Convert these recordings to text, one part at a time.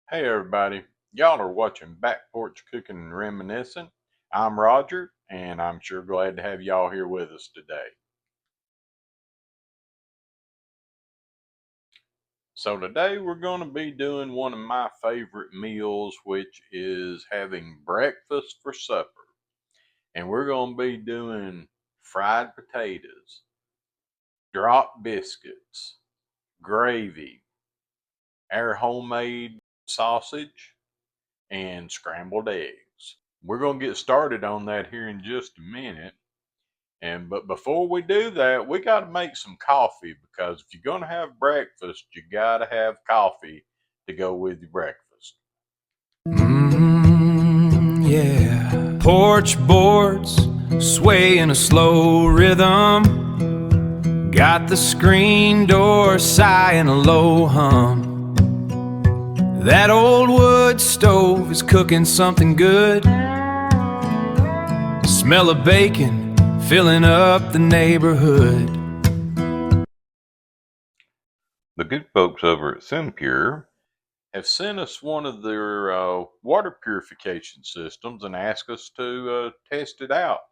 Hey everybody, y'all are watching Back Porch Cooking and Reminiscing. I'm Roger, and I'm sure glad to have y'all here with us today. So today we're going to be doing one of my favorite meals, which is having breakfast for supper. And we're going to be doing fried potatoes, drop biscuits, gravy, our homemade sausage, and scrambled eggs. We're going to get started on that here in just a minute. But before we do that, we got to make some coffee because if you're going to have breakfast, you got to have coffee to go with your breakfast. Yeah. Porch boards sway in a slow rhythm. Got the screen door sighing a low hum. That old wood stove is cooking something good. Smell of bacon filling up the neighborhood. The good folks over at SimPure have sent us one of their water purification systems and asked us to test it out.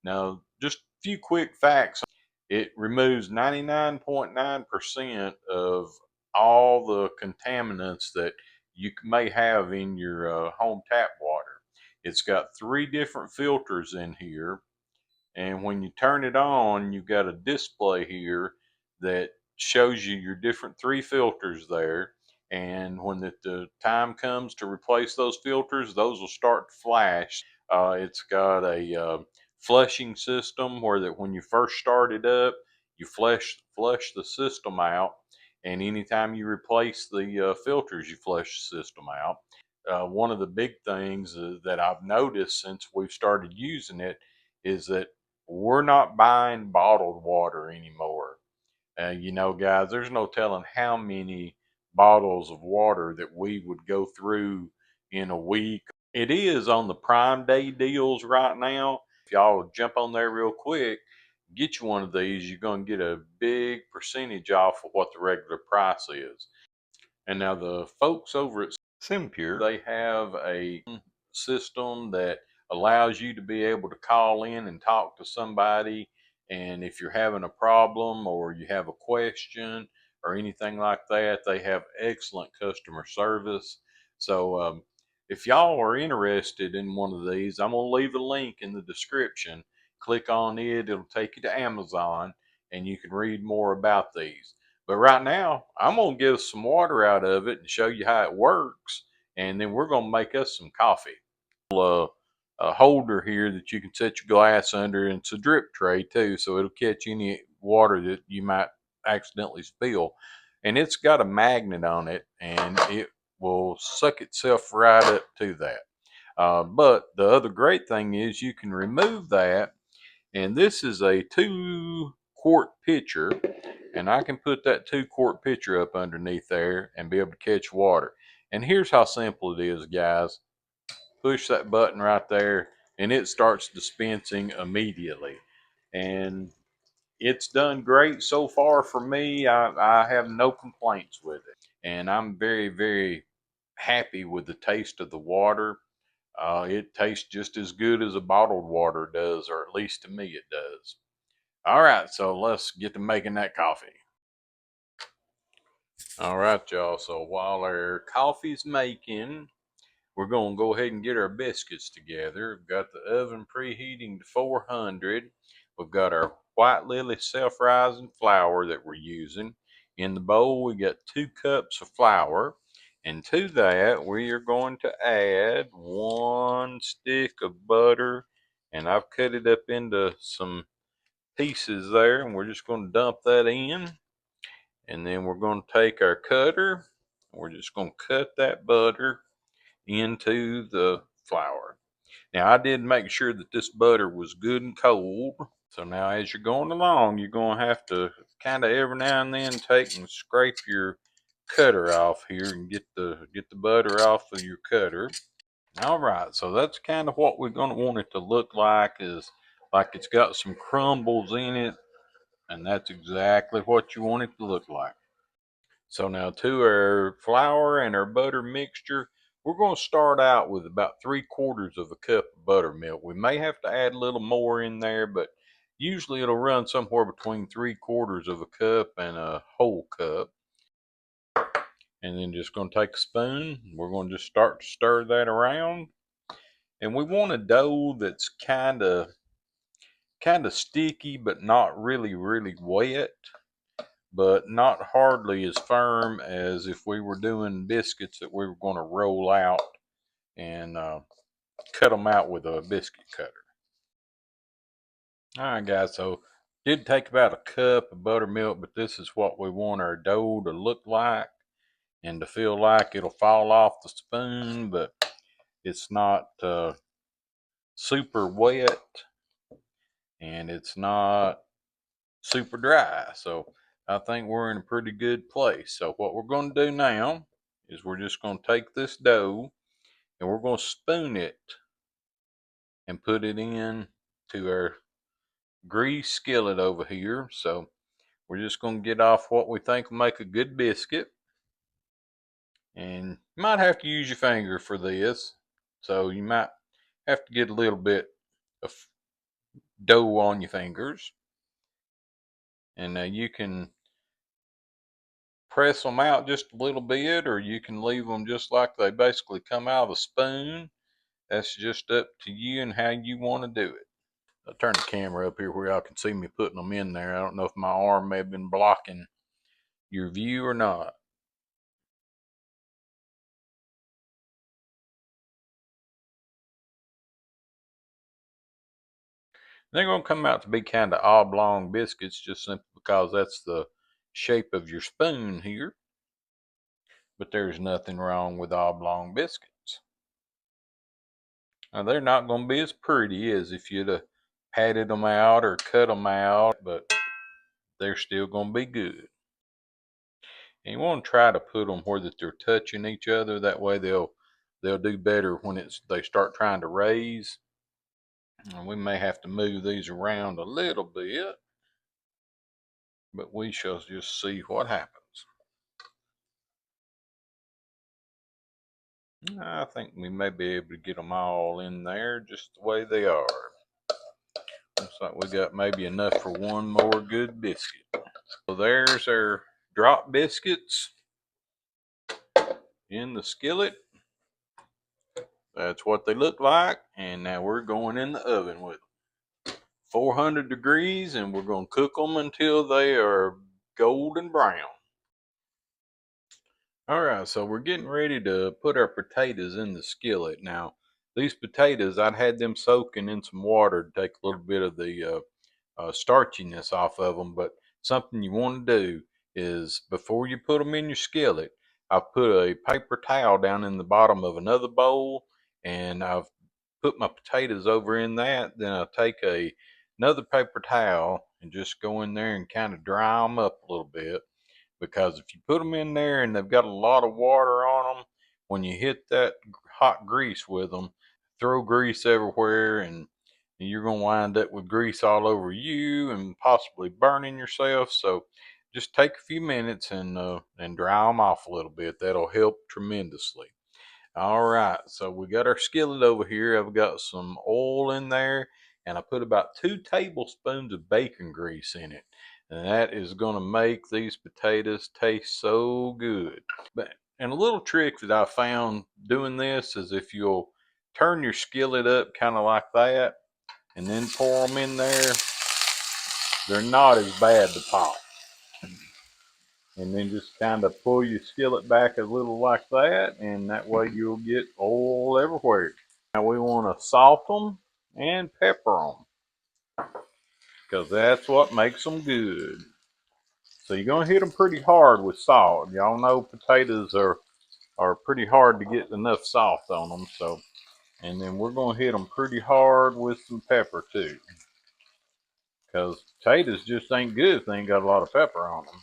Now, just a few quick facts. It removes 99.9% of all the contaminants that you may have in your home tap water. It's got 3 different filters in here, and when you turn it on, you've got a display here that shows you your different 3 filters there. And when the time comes to replace those filters, those will start to flash. It's got a flushing system where that when you first start it up, you flush the system out, and anytime you replace the filters, you flush the system out. One of the big things that I've noticed since we've started using it is that we're not buying bottled water anymore. Guys, there's no telling how many bottles of water that we would go through in a week. It is on the Prime Day deals right now. If y'all jump on there real quick, get you one of these, you're going to get a big percentage off of what the regular price is. And now the folks over at SimPure, they have a system that allows you to be able to call in and talk to somebody. And if you're having a problem or you have a question or anything like that, they have excellent customer service. So if y'all are interested in one of these, I'm going to leave a link in the description. Click on it, it'll take you to Amazon, and you can read more about these. But right now, I'm going to give some water out of it and show you how it works. And then we're going to make us some coffee. A holder here that you can set your glass under, and it's a drip tray too, so it'll catch any water that you might accidentally spill. And it's got a magnet on it, and it will suck itself right up to that. But the other great thing is you can remove that, and this is a 2-quart pitcher, and I can put that 2-quart pitcher up underneath there and be able to catch water. And here's how simple it is, guys. Push that button right there, and it starts dispensing immediately. And it's done great so far for me. I have no complaints with it, and I'm very, very happy with the taste of the water. It tastes just as good as a bottled water does, or at least to me it does. All right, so let's get to making that coffee. All right, y'all. So while our coffee's making, we're going to go ahead and get our biscuits together. We've got the oven preheating to 400. We've got our White Lily self-rising flour that we're using. In the bowl, we got 2 cups of flour. And to that, we are going to add 1 stick of butter. And I've cut it up into some pieces there. And we're just going to dump that in. And then we're going to take our cutter. We're just going to cut that butter into the flour. Now, I did make sure that this butter was good and cold. So now as you're going along, you're going to have to kind of every now and then take and scrape your cutter off here and get the butter off of your cutter. All right, so that's kind of what we're going to want it to look like, is like it's got some crumbles in it, and that's exactly what you want it to look like. So now to our flour and our butter mixture, we're going to start out with about 3/4 of a cup of buttermilk. We may have to add a little more in there, but usually it'll run somewhere between 3/4 of a cup and a whole cup. And then just going to take a spoon. We're going to just start to stir that around. And we want a dough that's kind of sticky, but not really wet, but not hardly as firm as if we were doing biscuits that we were going to roll out and cut them out with a biscuit cutter. All right, guys, so it did take about a cup of buttermilk, but this is what we want our dough to look like and to feel like it'll fall off the spoon, but it's not super wet and it's not super dry. So I think we're in a pretty good place. So what we're going to do now is we're just going to take this dough and we're going to spoon it and put it in to our grease skillet over here. So we're just going to get off what we think will make a good biscuit. And you might have to use your finger for this. So you might have to get a little bit of dough on your fingers. And you can press them out just a little bit, or you can leave them just like they basically come out of a spoon. That's just up to you and how you want to do it. I'll turn the camera up here where y'all can see me putting them in there. I don't know if my arm may have been blocking your view or not. They're going to come out to be kind of oblong biscuits just simply because that's the shape of your spoon here. But there's nothing wrong with oblong biscuits. Now, they're not going to be as pretty as if you'd have patted them out or cut them out, but they're still going to be good. And you want to try to put them where that they're touching each other. That way they'll do better when they start trying to raise. And we may have to move these around a little bit, but we shall just see what happens. I think we may be able to get them all in there just the way they are. Looks like we got maybe enough for one more good biscuit. So there's our drop biscuits in the skillet. That's what they look like. And now we're going in the oven with them. 400 degrees, and we're going to cook them until they are golden brown. All right, so we're getting ready to put our potatoes in the skillet. Now, these potatoes, I'd had them soaking in some water to take a little bit of the starchiness off of them. But something you want to do is before you put them in your skillet, I've put a paper towel down in the bottom of another bowl, and I've put my potatoes over in that. Then I'll take another paper towel and just go in there and kind of dry them up a little bit. Because if you put them in there and they've got a lot of water on them, when you hit that hot grease with them, throw grease everywhere, and you're going to wind up with grease all over you and possibly burning yourself. So just take a few minutes and dry them off a little bit. That'll help tremendously. All right, so we got our skillet over here. I've got some oil in there, and I put about 2 tablespoons of bacon grease in it. And that is going to make these potatoes taste so good. And a little trick that I found doing this is if you'll turn your skillet up kind of like that, and then pour them in there, they're not as bad to pop. And then just kind of pull your skillet back a little like that, and that way you'll get oil everywhere. Now we want to salt them and pepper them, because that's what makes them good. So you're going to hit them pretty hard with salt. Y'all know potatoes are pretty hard to get enough salt on them. So, and then we're going to hit them pretty hard with some pepper too, because potatoes just ain't good if they ain't got a lot of pepper on them.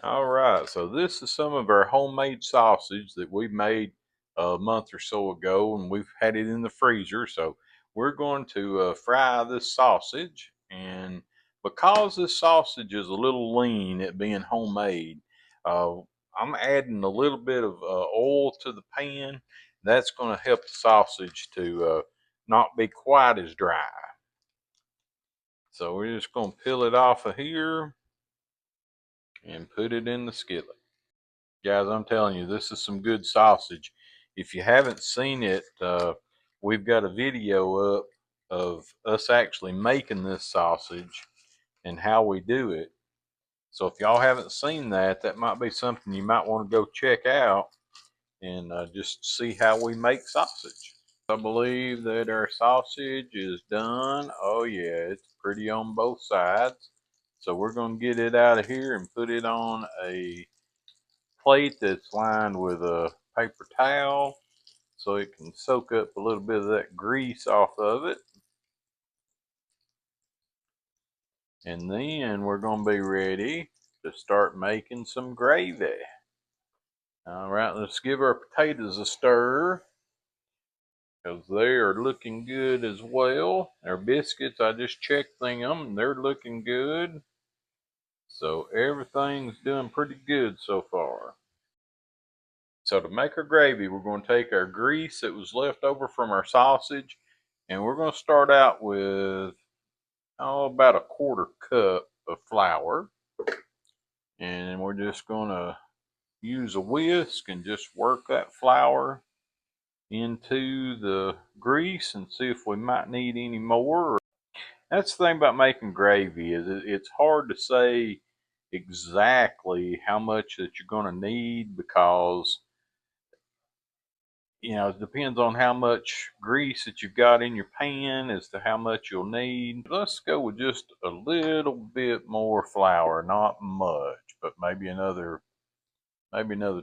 All right, so this is some of our homemade sausage that we made a month or so ago, and we've had it in the freezer. So we're going to fry this sausage, and because this sausage is a little lean, it being homemade, Uh, I'm adding a little bit of oil to the pan. That's going to help the sausage to not be quite as dry. So we're just going to peel it off of here and put it in the skillet. Guys, I'm telling you, this is some good sausage. If you haven't seen it, we've got a video up of us actually making this sausage and how we do it. So if y'all haven't seen that, that might be something you might want to go check out and just see how we make sausage. I believe that our sausage is done. Oh yeah, it's pretty on both sides. So we're going to get it out of here and put it on a plate that's lined with a paper towel so it can soak up a little bit of that grease off of it. And then we're going to be ready to start making some gravy. All right, let's give our potatoes a stir because they are looking good as well. Our biscuits, I just checked them, and they're looking good. So everything's doing pretty good so far. So to make our gravy, we're going to take our grease that was left over from our sausage, and we're going to start out with about a quarter cup of flour. And we're just going to use a whisk and just work that flour into the grease and see if we might need any more. That's the thing about making gravy, is it's hard to say exactly how much that you're going to need, because it depends on how much grease that you've got in your pan as to how much you'll need. Let's go with just a little bit more flour, not much, but maybe another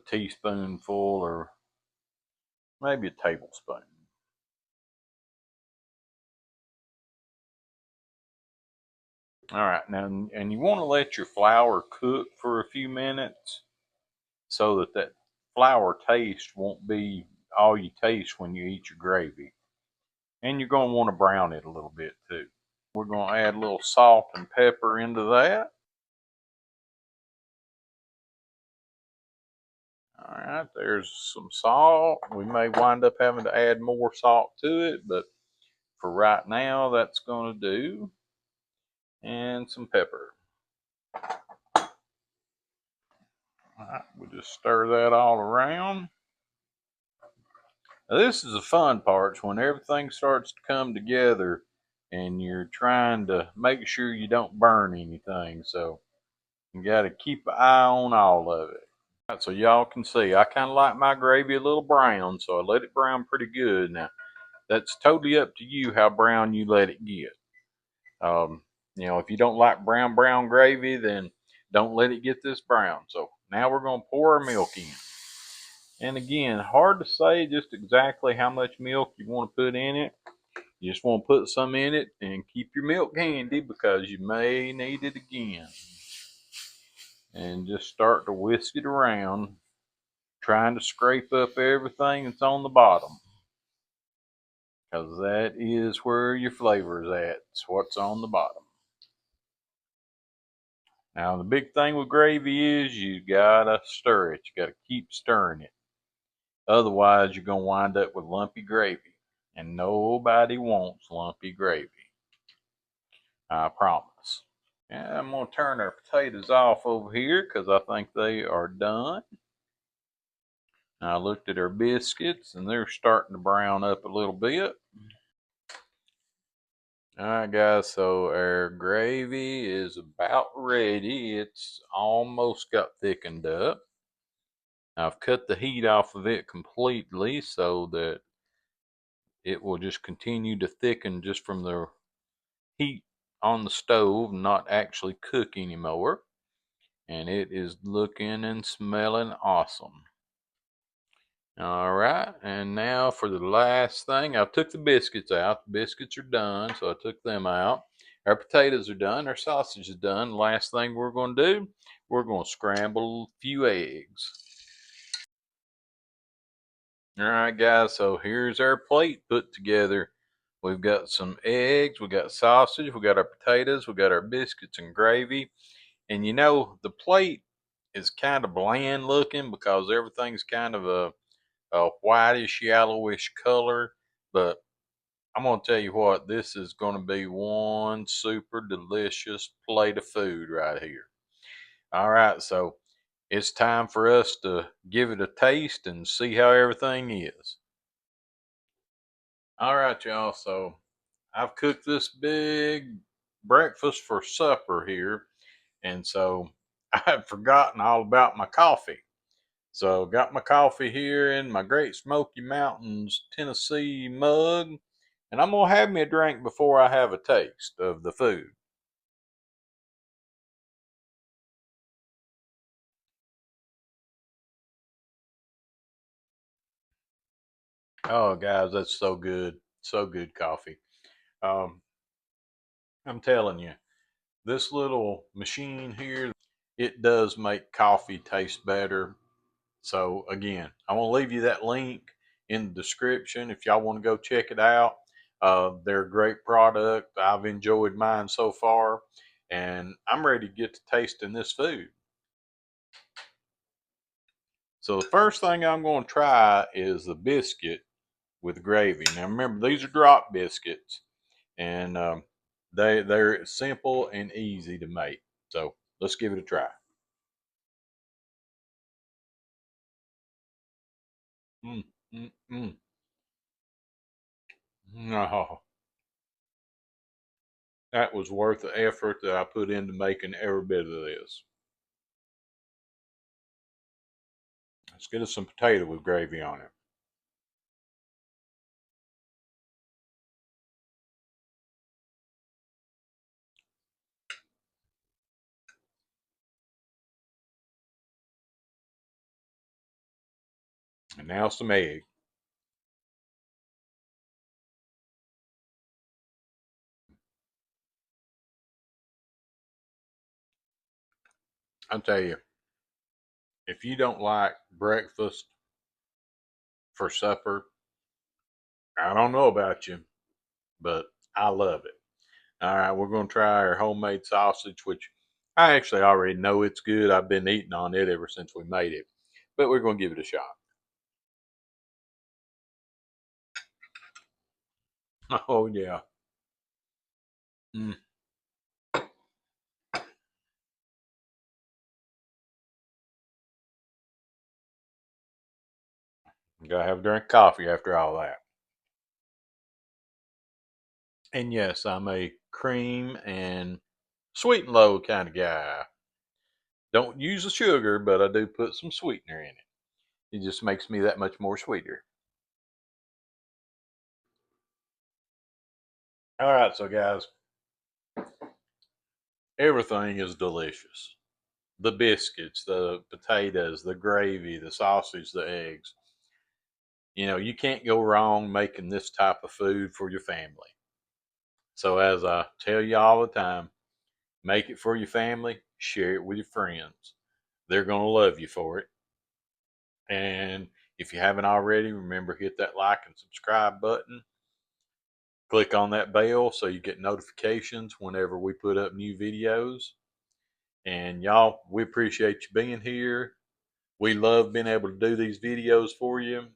teaspoonful, or maybe a tablespoon. All right, now, and you want to let your flour cook for a few minutes so that flour taste won't be all you taste when you eat your gravy. And you're going to want to brown it a little bit too. We're going to add a little salt and pepper into that. All right, there's some salt. We may wind up having to add more salt to it, but for right now, that's going to do. And some pepper. All right, we'll just stir that all around. Now, this is the fun part, when everything starts to come together and you're trying to make sure you don't burn anything. So you got to keep an eye on all of it. All right, so y'all can see, I kind of like my gravy a little brown, so I let it brown pretty good. Now, that's totally up to you how brown you let it get. If you don't like brown gravy, then don't let it get this brown. So now we're going to pour our milk in. And again, hard to say just exactly how much milk you want to put in it. You just want to put some in it and keep your milk handy, because you may need it again. And just start to whisk it around, trying to scrape up everything that's on the bottom, because that is where your flavor is at. It's what's on the bottom. Now, the big thing with gravy is you gotta stir it. You gotta keep stirring it. Otherwise, you're gonna wind up with lumpy gravy, and nobody wants lumpy gravy. I promise. And I'm gonna turn our potatoes off over here because I think they are done. I looked at our biscuits and they're starting to brown up a little bit. All right, guys, so our gravy is about ready. It's almost got thickened up. I've cut the heat off of it completely so that it will just continue to thicken just from the heat on the stove, not actually cook anymore. And it is looking and smelling awesome. All right, and now for the last thing, I took the biscuits out. The biscuits are done, so I took them out. Our potatoes are done. Our sausage is done. Last thing we're going to do, we're going to scramble a few eggs. All right, guys, so here's our plate put together. We've got some eggs, we got sausage, we got our potatoes, we got our biscuits and gravy. And the plate is kind of bland looking because everything's kind of a whitish, yellowish color. But I'm going to tell you what, this is going to be one super delicious plate of food right here. All right, so it's time for us to give it a taste and see how everything is. All right, y'all. So I've cooked this big breakfast for supper here. And so I had forgotten all about my coffee. So got my coffee here in my Great Smoky Mountains, Tennessee mug. And I'm going to have me a drink before I have a taste of the food. Oh, guys, that's so good. So good coffee. Um, I'm telling you, this little machine here, it does make coffee taste better. So again, I want to leave you that link in the description if y'all want to go check it out. They're a great product. I've enjoyed mine so far, and I'm ready to get to tasting this food. So the first thing I'm going to try is the biscuit with gravy. Now remember, these are drop biscuits, and they're simple and easy to make. So let's give it a try. Mm, mm, mm. No, that was worth the effort that I put into making every bit of this. Let's get us some potato with gravy on it. And now some egg. I'll tell you, if you don't like breakfast for supper, I don't know about you, but I love it. All right, we're going to try our homemade sausage, which I actually already know it's good. I've been eating on it ever since we made it, but we're going to give it a shot. Oh, yeah. Mm. Gotta have a drink of coffee after all that. And yes, I'm a cream and sweet and low kind of guy. Don't use the sugar, but I do put some sweetener in it. It just makes me that much more sweeter. All right, so guys, everything is delicious. The biscuits, the potatoes, the gravy, the sausage, the eggs. You know, you can't go wrong making this type of food for your family. So, as I tell you all the time, make it for your family, share it with your friends. They're going to love you for it. And if you haven't already, remember hit that like and subscribe button. Click on that bell so you get notifications whenever we put up new videos. And y'all, we appreciate you being here. We love being able to do these videos for you.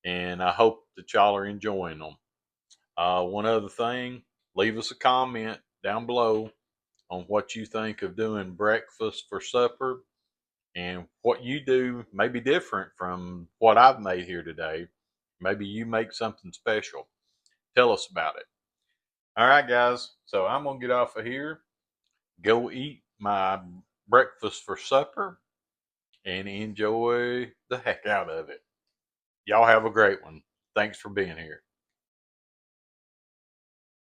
And I hope that y'all are enjoying them. One other thing, leave us a comment down below on what you think of doing breakfast for supper and what you do may be different from what I've made here today. Maybe you make something special. Tell us about it. All right, guys. So I'm going to get off of here, go eat my breakfast for supper, and enjoy the heck out of it. Y'all have a great one. Thanks for being here.